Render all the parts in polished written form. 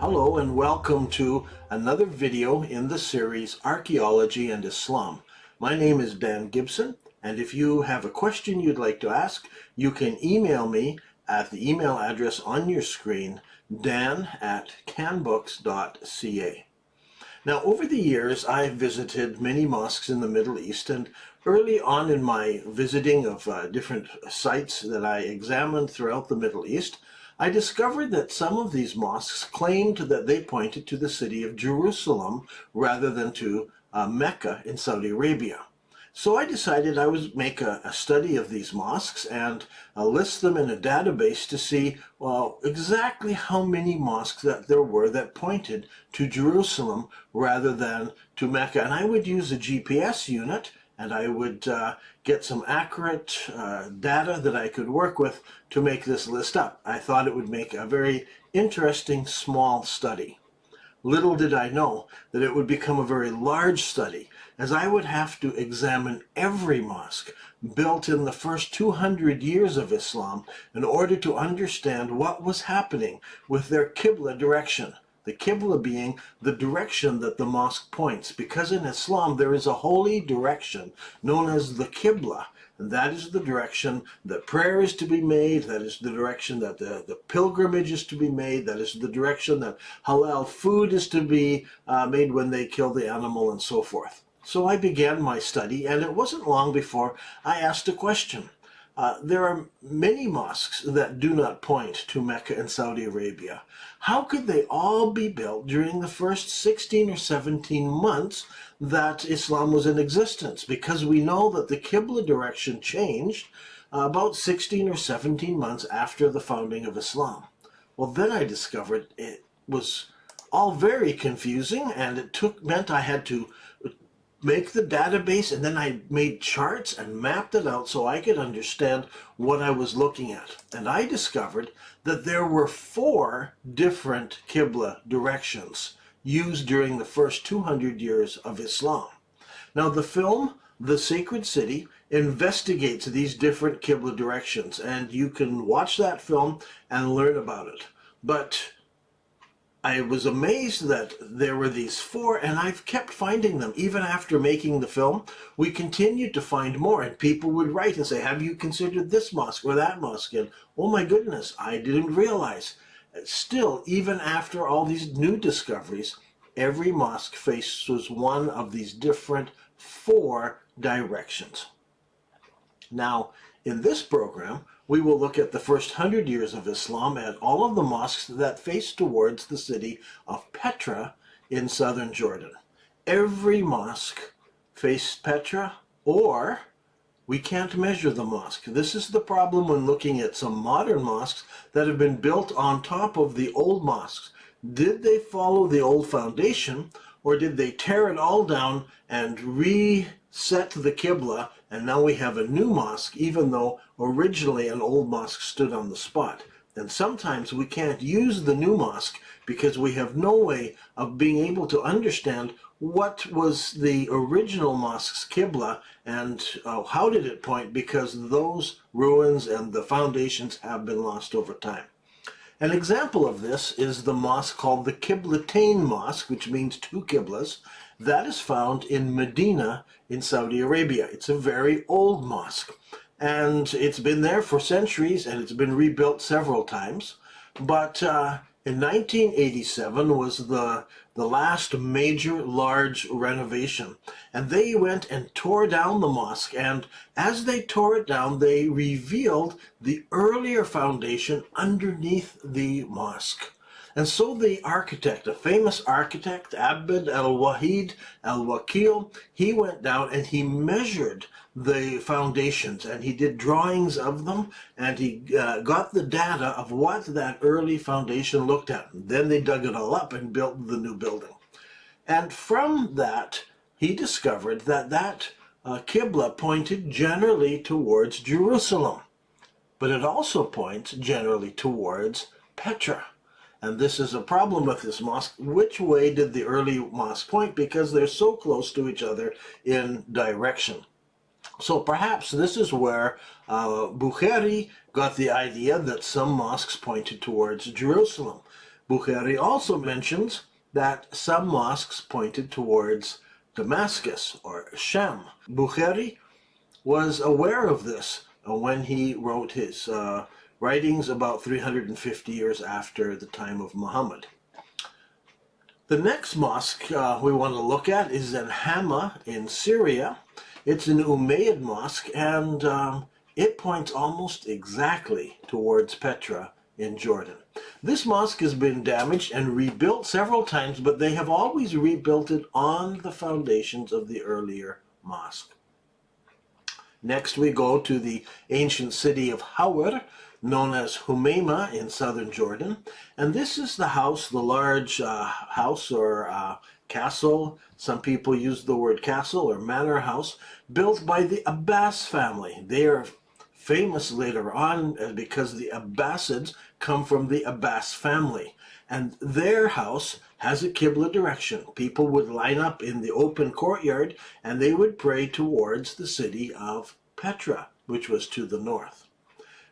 Hello and welcome to another video in the series Archaeology and Islam. My name is Dan Gibson, and if you have a question you'd like to ask, you can email me at the email address on your screen, dan@canbooks.ca. Now, over the years, I've visited many mosques in the Middle East, and early on in my visiting of different sites that I examined throughout the Middle East, I discovered that some of these mosques claimed that they pointed to the city of Jerusalem rather than to Mecca in Saudi Arabia. So I decided I would make a study of these mosques and list them in a database to see, well, exactly how many mosques that there were that pointed to Jerusalem rather than to Mecca. And I would use a GPS unit, and I would get some accurate data that I could work with to make this list up. I thought it would make a very interesting small study. Little did I know that it would become a very large study, as I would have to examine every mosque built in the first 200 years of Islam in order to understand what was happening with their Qibla direction. The Qibla being the direction that the mosque points, because in Islam there is a holy direction known as the Qibla, and that is the direction that prayer is to be made, that is the direction that the pilgrimage is to be made, that is the direction that halal food is to be made when they kill the animal, and so forth. So I began my study, and it wasn't long before I asked a question. There are many mosques that do not point to Mecca and Saudi Arabia. How could they all be built during the first 16 or 17 months that Islam was in existence? Because we know that the Qibla direction changed about 16 or 17 months after the founding of Islam. Well, then I discovered it was all very confusing, and it meant I had to make the database, and then I made charts and mapped it out so I could understand what I was looking at. And I discovered that there were 4 different Qibla directions used during the first 200 years of Islam. Now, the film, The Sacred City, investigates these different Qibla directions, and you can watch that film and learn about it. But I was amazed that there were these 4, and I've kept finding them. Even after making the film, we continued to find more, and people would write and say, have you considered this mosque or that mosque? And oh my goodness, I didn't realize. Still, even after all these new discoveries, every mosque faces one of these different 4 directions. Now, in this program, we will look at the first 100 years of Islam at all of the mosques that face towards the city of Petra in southern Jordan. Every mosque faced Petra, or we can't measure the mosque. This is the problem when looking at some modern mosques that have been built on top of the old mosques. Did they follow the old foundation, or did they tear it all down and reset the Qibla, and now we have a new mosque, even though originally an old mosque stood on the spot? And sometimes we can't use the new mosque because we have no way of being able to understand what was the original mosque's Qibla and how did it point, because those ruins and the foundations have been lost over time. An example of this is the mosque called the Qiblatain Mosque, which means 2 Qiblas. That is found in Medina in Saudi Arabia. It's a very old mosque, and it's been there for centuries, and it's been rebuilt several times. But in 1987 was the last major large renovation, and they went and tore down the mosque, and as they tore it down, they revealed the earlier foundation underneath the mosque. And so the architect, a famous architect, Abd al-Wahid al-Wakil, he went down and he measured the foundations, and he did drawings of them, and he got the data of what that early foundation looked at. Then they dug it all up and built the new building. And from that, he discovered that Qibla pointed generally towards Jerusalem, but it also points generally towards Petra. And this is a problem with this mosque. Which way did the early mosque point? Because they're so close to each other in direction. So perhaps this is where Bukhari got the idea that some mosques pointed towards Jerusalem. Bukhari also mentions that some mosques pointed towards Damascus or Shem. Bukhari was aware of this when he wrote his writings about 350 years after the time of Muhammad. The next mosque we want to look at is in Hama in Syria. It's an Umayyad mosque, and it points almost exactly towards Petra in Jordan. This mosque has been damaged and rebuilt several times, but they have always rebuilt it on the foundations of the earlier mosque. Next we go to the ancient city of Hawar, known as Humayma in southern Jordan. And this is the house, the large house or castle. Some people use the word castle or manor house, built by the Abbas family. They are famous later on because the Abbasids come from the Abbas family. And their house has a Qibla direction. People would line up in the open courtyard and they would pray towards the city of Petra, which was to the north.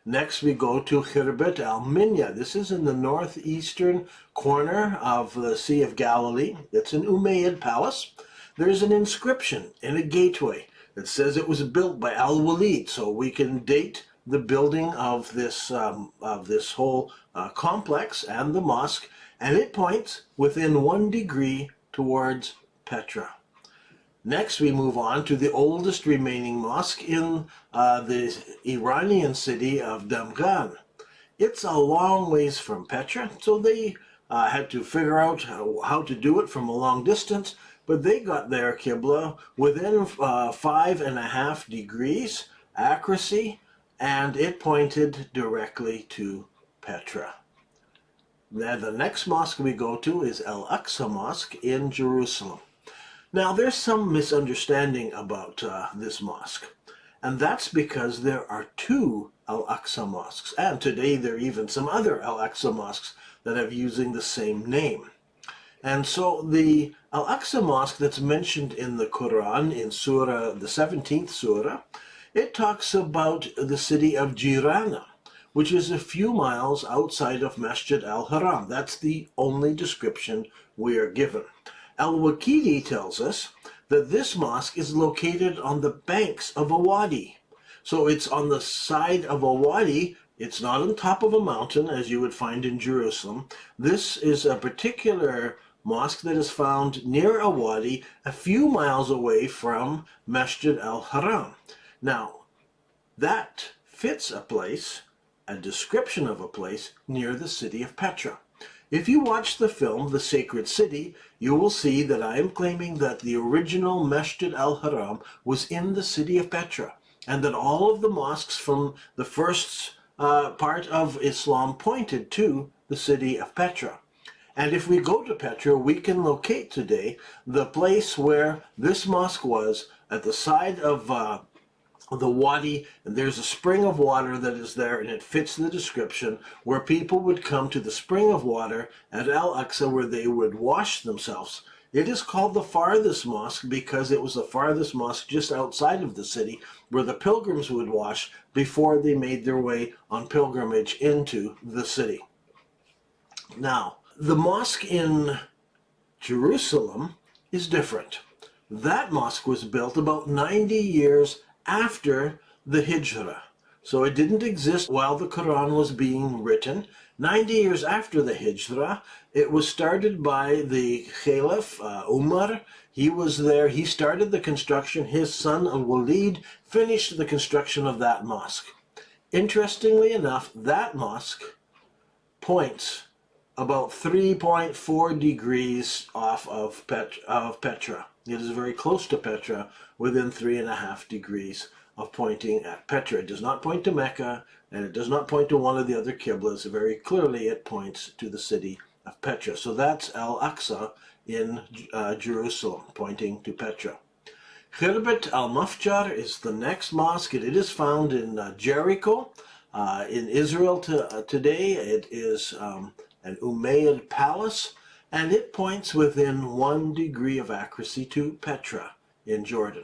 Next we go to Khirbet al-Minya. This is in the northeastern corner of the Sea of Galilee. It's an Umayyad palace. There's an inscription in a gateway that says it was built by Al-Walid, so we can date the building of this whole complex and the mosque, and it points within 1 degree towards Petra. Next, we move on to the oldest remaining mosque in the Iranian city of Damghan. It's a long ways from Petra, so they had to figure out how to do it from a long distance, but they got their Qibla within 5.5 degrees accuracy, and it pointed directly to Petra. Now, the next mosque we go to is Al-Aqsa Mosque in Jerusalem. Now, there's some misunderstanding about this mosque, and that's because there are 2 Al-Aqsa mosques, and today there are even some other Al-Aqsa mosques that are using the same name. And so the Al-Aqsa mosque that's mentioned in the Quran in Surah, the 17th Surah, it talks about the city of Jirana, which is a few miles outside of Masjid al-Haram. That's the only description we are given. Al-Waqidi tells us that this mosque is located on the banks of a wadi. So it's on the side of a wadi. It's not on top of a mountain, as you would find in Jerusalem. This is a particular mosque that is found near a wadi a few miles away from Masjid al-Haram. Now, that fits a place, a description of a place, near the city of Petra. If you watch the film, The Sacred City, you will see that I am claiming that the original Masjid al-Haram was in the city of Petra, and that all of the mosques from the first part of Islam pointed to the city of Petra. And if we go to Petra, we can locate today the place where this mosque was at the side of the wadi, and there's a spring of water that is there, and it fits the description, where people would come to the spring of water at Al-Aqsa where they would wash themselves. It is called the farthest mosque because it was the farthest mosque just outside of the city where the pilgrims would wash before they made their way on pilgrimage into the city. Now, the mosque in Jerusalem is different. That mosque was built about 90 years after the Hijrah. So it didn't exist while the Quran was being written. 90 years after the Hijrah, it was started by the Caliph Umar. He was there. He started the construction. His son Al-Walid finished the construction of that mosque. Interestingly enough, that mosque points about 3.4 degrees off of Petra. It is very close to Petra, within 3.5 degrees of pointing at Petra. It does not point to Mecca, and it does not point to one of the other Qiblas. Very clearly it points to the city of Petra. So that's Al-Aqsa in Jerusalem, pointing to Petra. Khirbet al-Mafjar is the next mosque. It is found in Jericho. In Israel today, it is an Umayyad palace, and it points within 1 degree of accuracy to Petra in Jordan.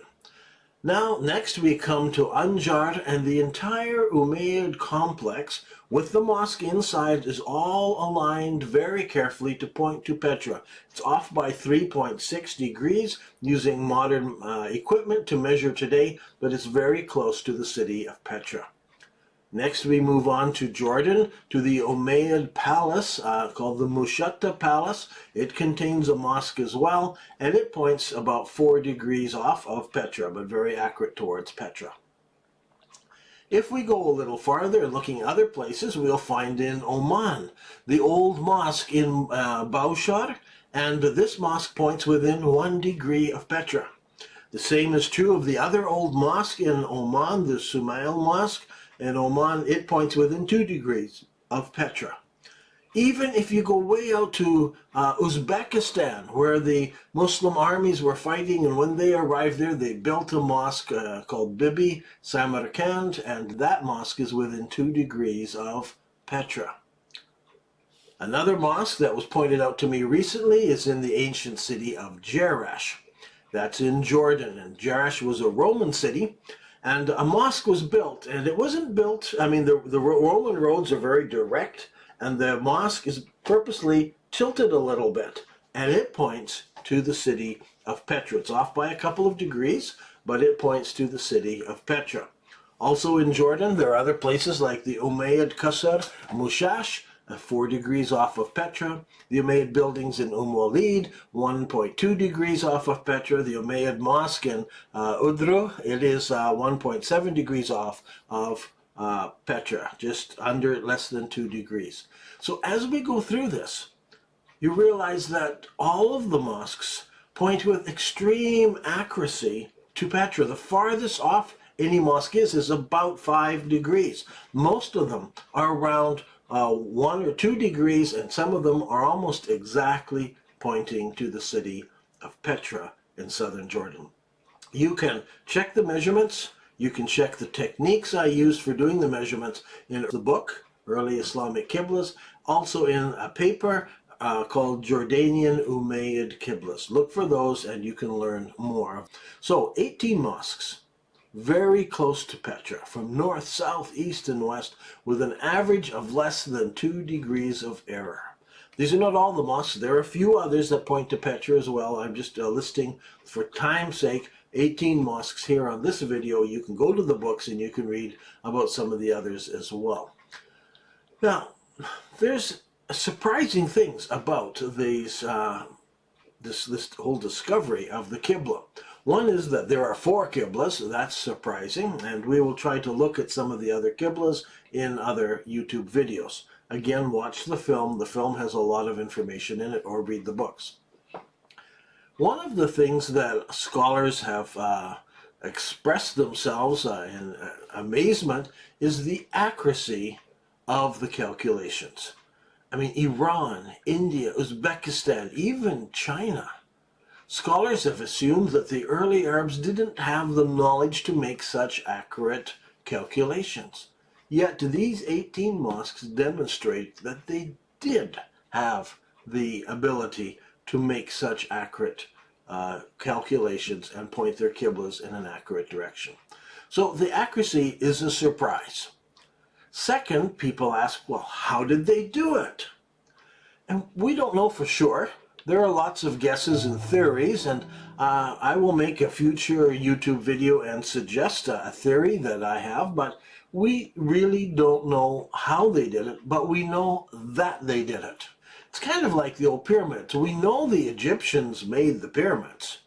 Now, next we come to Anjar, and the entire Umayyad complex with the mosque inside is all aligned very carefully to point to Petra. It's off by 3.6 degrees using modern equipment to measure today, but it's very close to the city of Petra. Next we move on to Jordan, to the Umayyad palace called the Mushatta Palace. It contains a mosque as well, and it points about 4 degrees off of Petra, but very accurate towards Petra. If we go a little farther and looking other places, we'll find in Oman, the old mosque in Baushar, and this mosque points within 1 degree of Petra. The same is true of the other old mosque in Oman, the Sumail Mosque. In Oman, it points within 2 degrees of Petra. Even if you go way out to Uzbekistan, where the Muslim armies were fighting, and when they arrived there, they built a mosque called Bibi Samarkand, and that mosque is within 2 degrees of Petra. Another mosque that was pointed out to me recently is in the ancient city of Jerash. That's in Jordan, and Jerash was a Roman city. And a mosque was built, and it wasn't built, I mean, the Roman roads are very direct, and the mosque is purposely tilted a little bit, and it points to the city of Petra. It's off by a couple of degrees, but it points to the city of Petra. Also in Jordan, there are other places like the Umayyad Qasr, Mushash, 4 degrees off of Petra. The Umayyad buildings in Walid, 1.2 degrees off of Petra. The Umayyad Mosque in Udru, it is 1.7 degrees off of Petra, just under less than 2 degrees. So as we go through this, you realize that all of the mosques point with extreme accuracy to Petra. The farthest off any mosque is about 5 degrees. Most of them are around 1 or 2 degrees, and some of them are almost exactly pointing to the city of Petra in southern Jordan. You can check the measurements. You can check the techniques I used for doing the measurements in the book, Early Islamic Qiblas, also in a paper called Jordanian Umayyad Qiblas. Look for those and you can learn more. So 18 mosques, very close to Petra, from north, south, east, and west, with an average of less than 2 degrees of error. These are not all the mosques. There are a few others that point to Petra as well. I'm just listing, for time's sake, 18 mosques here on this video. You can go to the books and you can read about some of the others as well. Now, there's surprising things about these, this whole discovery of the Qibla. One is that there are 4 Qiblas. That's surprising, and we will try to look at some of the other Qiblas in other YouTube videos. Again, watch the film. The film has a lot of information in it, or read the books. One of the things that scholars have expressed themselves in amazement is the accuracy of the calculations. I mean, Iran, India, Uzbekistan, even China. Scholars have assumed that the early Arabs didn't have the knowledge to make such accurate calculations. Yet these 18 mosques demonstrate that they did have the ability to make such accurate calculations and point their qiblas in an accurate direction. So the accuracy is a surprise. Second, people ask, well, how did they do it? And we don't know for sure. There are lots of guesses and theories, and I will make a future YouTube video and suggest a theory that I have, but we really don't know how they did it, but we know that they did it. It's kind of like the old pyramids. We know the Egyptians made the pyramids.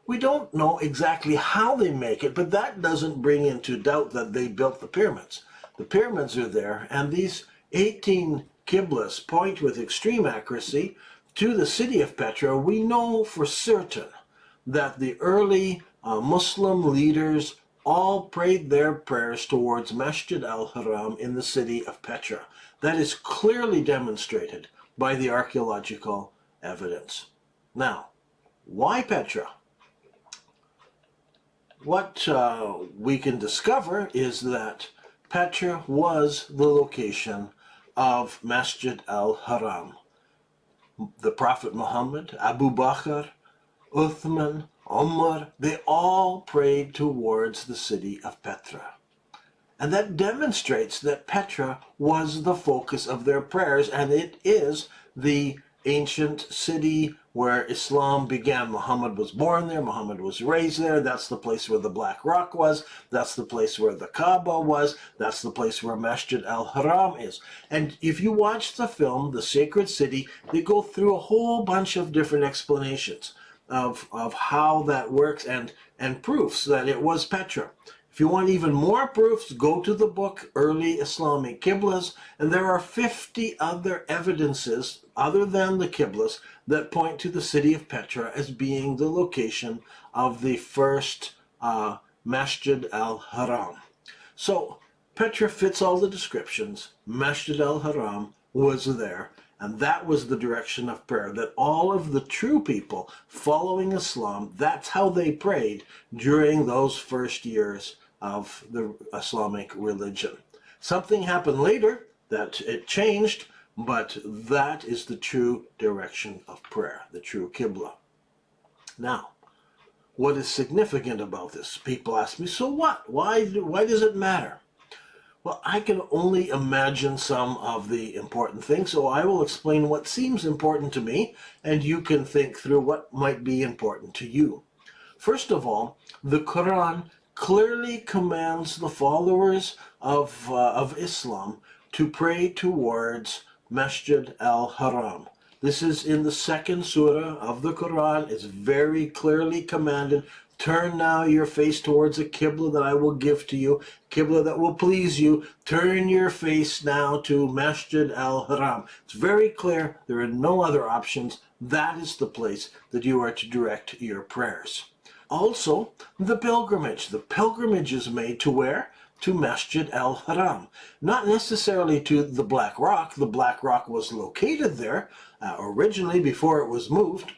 We don't know exactly how they make it, but that doesn't bring into doubt that they built the pyramids. The pyramids are there, and these 18 qiblas point with extreme accuracy to the city of Petra. We know for certain that the early Muslim leaders all prayed their prayers towards Masjid al-Haram in the city of Petra. That is clearly demonstrated by the archaeological evidence. Now, why Petra? What we can discover is that Petra was the location of Masjid al-Haram. The Prophet Muhammad, Abu Bakr, Uthman, Umar, they all prayed towards the city of Petra. And that demonstrates that Petra was the focus of their prayers, and it is the ancient city where Islam began. Muhammad was born there, Muhammad was raised there. That's the place where the Black Rock was. That's the place where the Kaaba was. That's the place where Masjid al-Haram is. And if you watch the film, The Sacred City, they go through a whole bunch of different explanations of how that works and proofs that it was Petra. If you want even more proofs, go to the book Early Islamic Qiblas, and there are 50 other evidences other than the Qiblas that point to the city of Petra as being the location of the first Masjid al-Haram. So Petra fits all the descriptions. Masjid al-Haram was there, and that was the direction of prayer, that all of the true people following Islam, that's how they prayed during those first years of the Islamic religion. Something happened later that it changed, but that is the true direction of prayer, the true Qibla. Now, what is significant about this? People ask me, so what? Why does it matter? Well, I can only imagine some of the important things, so I will explain what seems important to me, and you can think through what might be important to you. First of all, the Quran clearly commands the followers of Islam to pray towards Masjid al-Haram. This is in the second surah of the Quran. It's very clearly commanded. Turn now your face towards a Qibla that I will give to you, Qibla that will please you. Turn your face now to Masjid al-Haram. It's very clear. There are no other options. That is the place that you are to direct your prayers. Also, the pilgrimage. The pilgrimage is made to where? To Masjid al-Haram. Not necessarily to the Black Rock. The Black Rock was located there originally before it was moved.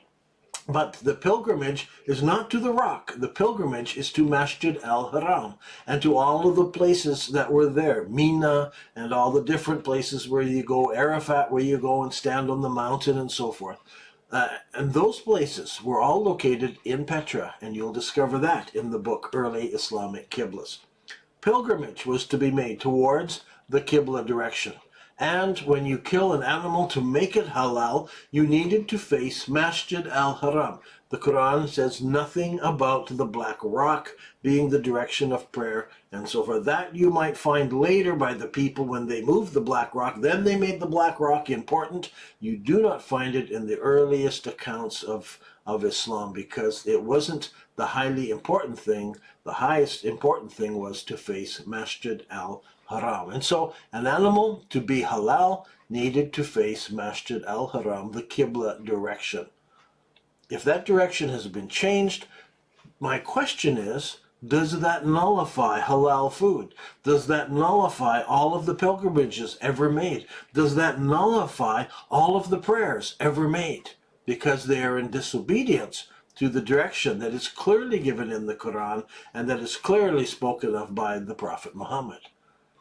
But the pilgrimage is not to the rock. The pilgrimage is to Masjid al-Haram and to all of the places that were there. Mina and all the different places where you go. Arafat, where you go and stand on the mountain and so forth. And those places were all located in Petra, and you'll discover that in the book Early Islamic Qiblas. Pilgrimage was to be made towards the Qibla direction. And when you kill an animal to make it halal, you needed to face Masjid al-Haram. The Quran says nothing about the Black Rock being the direction of prayer, and so for that you might find later by the people when they moved the Black Rock. Then they made the Black Rock important. You do not find it in the earliest accounts of Islam, because it wasn't the highly important thing. The highest important thing was to face Masjid al-Haram. And so an animal to be halal needed to face Masjid al-Haram, the Qibla direction. If that direction has been changed, my question is, does that nullify halal food? Does that nullify all of the pilgrimages ever made? Does that nullify all of the prayers ever made? Because they are in disobedience to the direction that is clearly given in the Quran and that is clearly spoken of by the Prophet Muhammad.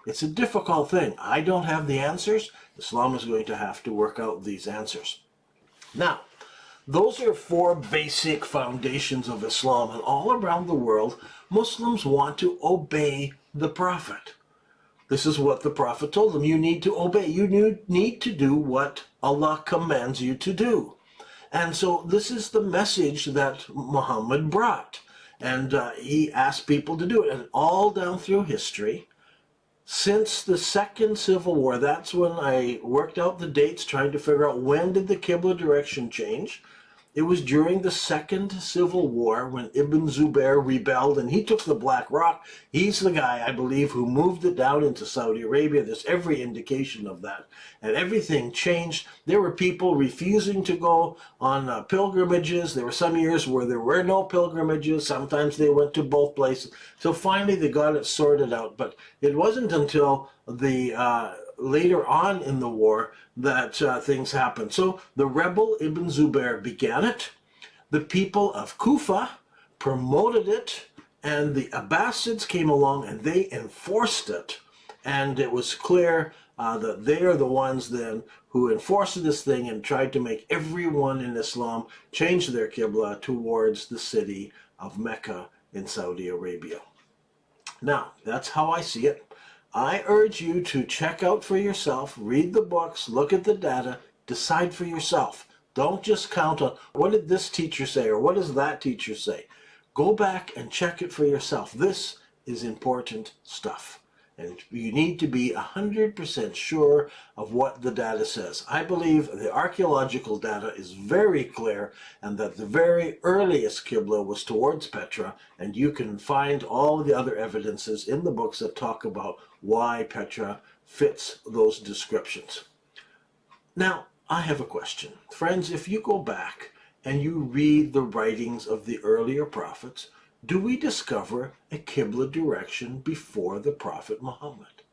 It's a difficult thing. I don't have the answers. Islam is going to have to work out these answers. Now, those are four basic foundations of Islam, and all around the world, Muslims want to obey the Prophet. This is what the Prophet told them. You need to obey. You need to do what Allah commands you to do. And so this is the message that Muhammad brought. And he asked people to do it. And all down through history, since the Second Civil War, that's when I worked out the dates, trying to figure out when did the Qibla direction change. It was during the Second Civil War when Ibn Zubair rebelled, and he took the Black Rock. He's the guy, I believe, who moved it down into Saudi Arabia. There's every indication of that. And everything changed. There were people refusing to go on pilgrimages. There were some years where there were no pilgrimages. Sometimes they went to both places. So finally they got it sorted out. But it wasn't until the later on in the war that things happened. So the rebel Ibn Zubair began it. The people of Kufa promoted it, and the Abbasids came along and they enforced it. And it was clear that they are the ones then who enforced this thing and tried to make everyone in Islam change their Qibla towards the city of Mecca in Saudi Arabia. Now, that's how I see it. I urge you to check out for yourself, read the books, look at the data, decide for yourself. Don't just count on, what did this teacher say, or what does that teacher say? Go back and check it for yourself. This is important stuff. And you need to be 100% sure of what the data says. I believe the archaeological data is very clear, and that the very earliest Qibla was towards Petra, and you can find all the other evidences in the books that talk about why Petra fits those descriptions. Now, I have a question. Friends, if you go back and you read the writings of the earlier prophets, do we discover a Qibla direction before the Prophet Muhammad?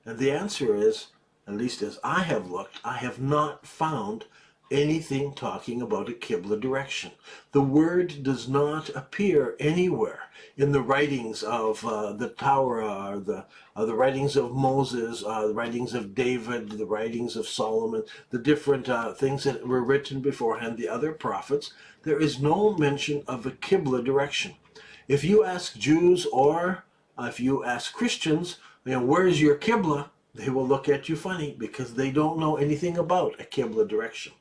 And the answer is, at least as I have looked, I have not found anything talking about a Qibla direction. The word does not appear anywhere in the writings of the Torah, or the writings of Moses, the writings of David, the writings of Solomon, the different things that were written beforehand, the other prophets. There is no mention of a Qibla direction. If you ask Jews, or if you ask Christians, where's your Qibla? They will look at you funny, because they don't know anything about a Qibla direction.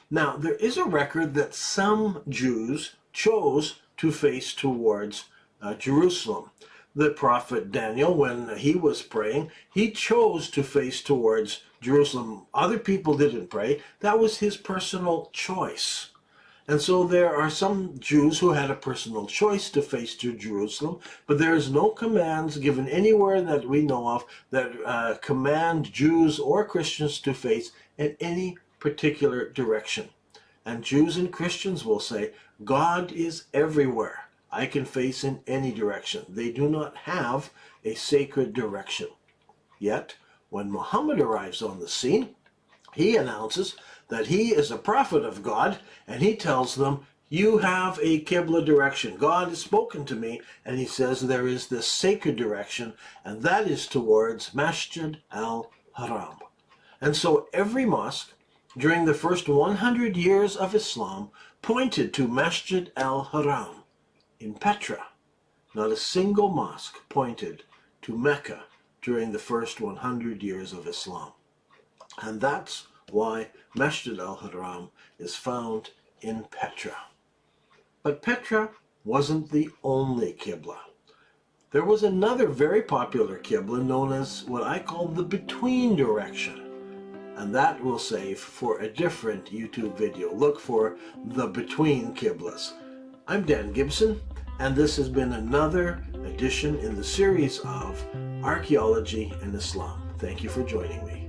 Now, there is a record that some Jews chose to face towards Jerusalem. The prophet Daniel, when he was praying, he chose to face towards Jerusalem. Other people didn't pray. That was his personal choice. And so there are some Jews who had a personal choice to face to Jerusalem, but there is no commands given anywhere that we know of that command Jews or Christians to face in any particular direction. And Jews and Christians will say, God is everywhere. I can face in any direction. They do not have a sacred direction. Yet, when Muhammad arrives on the scene, he announces that he is a prophet of God, and he tells them, you have a Qibla direction. God has spoken to me, and he says there is this sacred direction, and that is towards Masjid al-Haram. And so every mosque during the first 100 years of Islam pointed to Masjid al-Haram in Petra. Not a single mosque pointed to Mecca during the first 100 years of Islam. And that's why Masjid al-Haram is found in Petra. But Petra wasn't the only Qibla. There was another very popular Qibla known as what I call the between direction. And that we'll save for a different YouTube video. Look for the between Qiblas. I'm Dan Gibson, and this has been another edition in the series of Archaeology and Islam. Thank you for joining me.